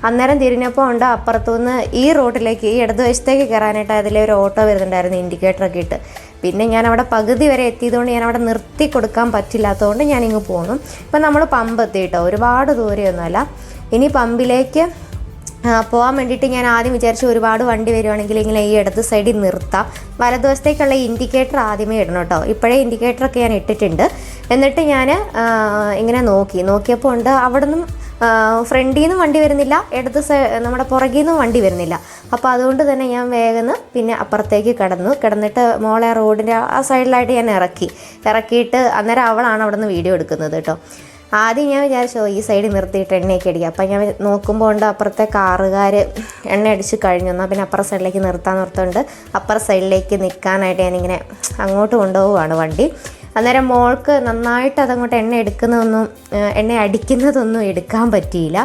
അന്നേരം തിരിഞ്ഞപ്പോൾ ഉണ്ട് അപ്പുറത്തുനിന്ന് ഈ റോഡിലേക്ക് ഈ ഇടതുവശത്തേക്ക് കയറാനായിട്ട് അതിലെ ഒരു ഓട്ടോ വരുന്നുണ്ടായിരുന്നു ഇൻഡിക്കേറ്ററൊക്കെ ഇട്ട്. പിന്നെ ഞാൻ അവിടെ പകുതി വരെ എത്തിയതുകൊണ്ട് ഞാൻ അവിടെ നിർത്തി കൊടുക്കാൻ പറ്റില്ലാത്തതുകൊണ്ട് ഞാനിങ്ങ് പോന്നു. ഇപ്പം നമ്മൾ പമ്പ് എത്തി കേട്ടോ, ഒരുപാട് ദൂരെയൊന്നുമല്ല. ഇനി പമ്പിലേക്ക് പോകാൻ വേണ്ടിയിട്ട് ഞാൻ ആദ്യം വിചാരിച്ചു ഒരുപാട് വണ്ടി വരുവാണെങ്കിൽ ഇങ്ങനെ ഈ ഇടത് സൈഡിൽ നിർത്താം, വലതുവശത്തേക്കുള്ള ഇൻഡിക്കേറ്റർ ആദ്യമേ ഇടണം കേട്ടോ. ഇപ്പോഴേ ഇൻഡിക്കേറ്ററൊക്കെ ഞാൻ ഇട്ടിട്ടുണ്ട്. എന്നിട്ട് ഞാൻ ഇങ്ങനെ നോക്കിയപ്പോൾ ഉണ്ട് അവിടെ നിന്നും ഫ്രണ്ടിൽ നിന്നും വണ്ടി വരുന്നില്ല, നമ്മുടെ പുറകിൽ നിന്നും വണ്ടി വരുന്നില്ല. അപ്പോൾ അതുകൊണ്ട് തന്നെ ഞാൻ വേഗം പിന്നെ അപ്പുറത്തേക്ക് കിടന്നിട്ട് മോളെ റോഡിൻ്റെ ആ സൈഡിലായിട്ട് ഞാൻ ഇറക്കിയിട്ട് അന്നേരം അവളാണ് അവിടെ നിന്ന് വീഡിയോ എടുക്കുന്നത് കേട്ടോ. ആദ്യം ഞാൻ വിചാരിച്ചോ ഈ സൈഡിൽ നിർത്തിയിട്ട് എണ്ണയൊക്കെ അടിക്കുക. അപ്പം ഞാൻ നോക്കുമ്പോൾ ഉണ്ട് അപ്പുറത്തെ കാറുകാർ എണ്ണ അടിച്ച് കഴിഞ്ഞു. എന്നാൽ പിന്നെ അപ്പുറ സൈഡിലേക്ക് നിർത്താൻ അപ്പുറ സൈഡിലേക്ക് നിൽക്കാനായിട്ട് ഞാനിങ്ങനെ അങ്ങോട്ട് കൊണ്ടുപോവുകയാണ് വണ്ടി. അന്നേരം മോൾക്ക് നന്നായിട്ട് അതങ്ങോട്ട് എണ്ണ അടിക്കുന്നതൊന്നും എടുക്കാൻ പറ്റിയില്ല.